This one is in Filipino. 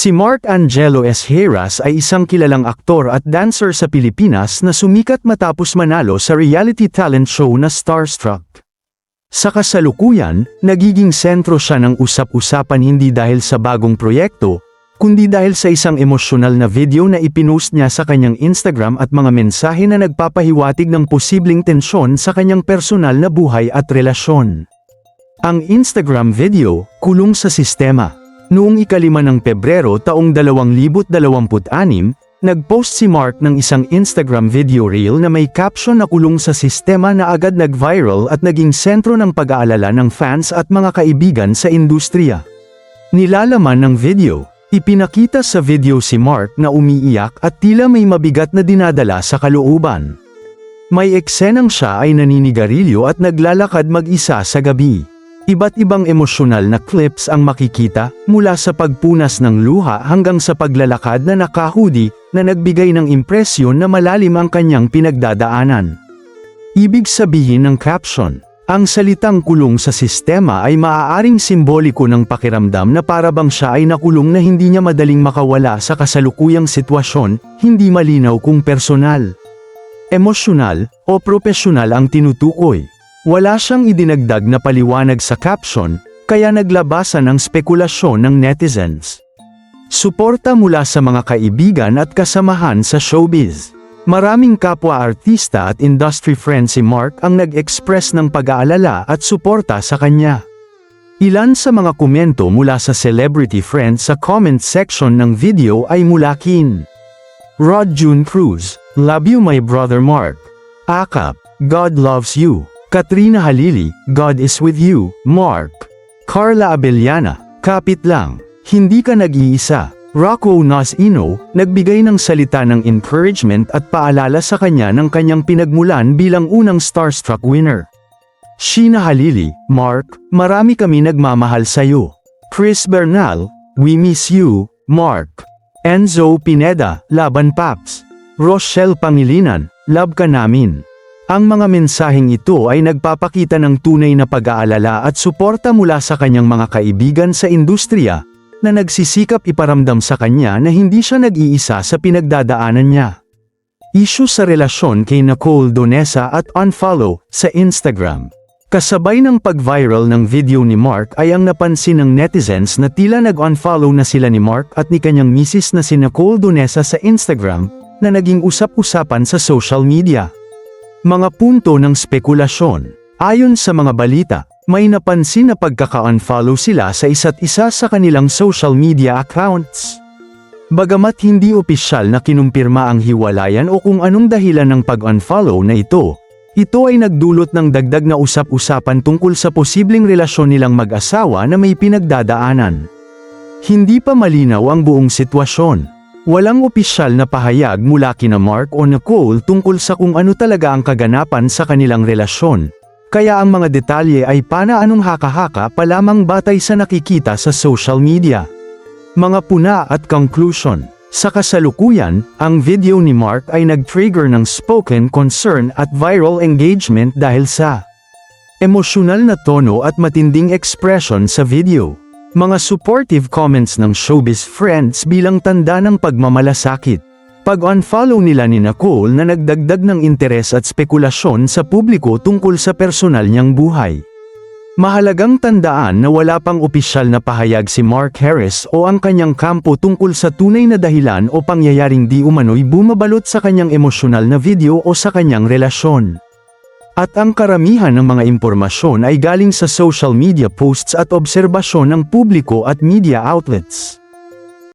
Si Mark Angelo S. Heras ay isang kilalang aktor at dancer sa Pilipinas na sumikat matapos manalo sa reality talent show na Starstruck. Sa kasalukuyan, nagiging sentro siya ng usap-usapan hindi dahil sa bagong proyekto, kundi dahil sa isang emosyonal na video na ipinost niya sa kanyang Instagram at mga mensahe na nagpapahiwatig ng posibleng tensyon sa kanyang personal na buhay at relasyon. Ang Instagram video, Kulong sa Sistema. Noong 5 ng Pebrero taong 2026, nag-post si Mark ng isang Instagram video reel na may caption na kulong sa sistema na agad nag-viral at naging sentro ng pag-aalala ng fans at mga kaibigan sa industriya. Nilalaman ng video, ipinakita sa video si Mark na umiiyak at tila may mabigat na dinadala sa kalooban. May eksenang siya ay naninigarilyo at naglalakad mag-isa sa gabi. Iba't ibang emosyonal na clips ang makikita, mula sa pagpunas ng luha hanggang sa paglalakad na naka-hoodie, na nagbigay ng impresyon na malalim ang kanyang pinagdadaanan. Ibig sabihin ng caption, ang salitang kulong sa sistema ay maaaring simboliko ng pakiramdam na parabang siya ay nakulong na hindi niya madaling makawala sa kasalukuyang sitwasyon, hindi malinaw kung personal, emosyonal, o propesyonal ang tinutukoy. Wala siyang idinagdag na paliwanag sa caption, kaya naglabasan ang spekulasyon ng netizens. Suporta mula sa mga kaibigan at kasamahan sa showbiz. Maraming kapwa-artista at industry friends si Mark ang nag-express ng pag-aalala at suporta sa kanya. Ilan sa mga komento mula sa celebrity friends sa comment section ng video ay mula kin Rod June Cruz, "Love you my brother Mark." Akap, "God loves you." Katrina Halili, "God is with you, Mark." Carla Abellana, "Kapit lang, hindi ka nag-iisa." Rocco Nasino, nagbigay ng salita ng encouragement at paalala sa kanya ng kanyang pinagmulan bilang unang Starstruck winner. Sheena Halili, "Mark, marami kami nagmamahal sa'yo." Chris Bernal, "We miss you, Mark." Enzo Pineda, "Laban Paps." Rochelle Pangilinan, "Love ka namin." Ang mga mensaheng ito ay nagpapakita ng tunay na pag-aalala at suporta mula sa kanyang mga kaibigan sa industriya, na nagsisikap iparamdam sa kanya na hindi siya nag-iisa sa pinagdadaanan niya. Issue sa relasyon kay Nicole Donesa at unfollow sa Instagram. Kasabay ng pag-viral ng video ni Mark ay ang napansin ng netizens na tila nag-unfollow na sila ni Mark at ni kanyang misis na si Nicole Donesa sa Instagram, na naging usap-usapan sa social media. Mga punto ng spekulasyon. Ayon sa mga balita, may napansin na pagkaka-unfollow sila sa isa't isa sa kanilang social media accounts. Bagamat hindi opisyal na kinumpirma ang hiwalayan o kung anong dahilan ng pag-unfollow na ito ay nagdulot ng dagdag na usap-usapan tungkol sa posibleng relasyon nilang mag-asawa na may pinagdadaanan. Hindi pa malinaw ang buong sitwasyon. Walang opisyal na pahayag mula kina Mark o Nicole tungkol sa kung ano talaga ang kaganapan sa kanilang relasyon, kaya ang mga detalye ay paanong haka-haka pa lamang batay sa nakikita sa social media. Mga puna at conclusion. Sa kasalukuyan, ang video ni Mark ay nag-trigger ng spoken concern at viral engagement dahil sa emosyonal na tono at matinding expression sa video. Mga supportive comments ng showbiz friends bilang tanda ng pagmamalasakit. Pag-unfollow nila ni Nicole na nagdagdag ng interes at spekulasyon sa publiko tungkol sa personal niyang buhay. Mahalagang tandaan na wala pang opisyal na pahayag si Mark Harris o ang kanyang kampo tungkol sa tunay na dahilan o pangyayaring di umano'y bumabalot sa kanyang emosyonal na video o sa kanyang relasyon. At ang karamihan ng mga impormasyon ay galing sa social media posts at obserbasyon ng publiko at media outlets.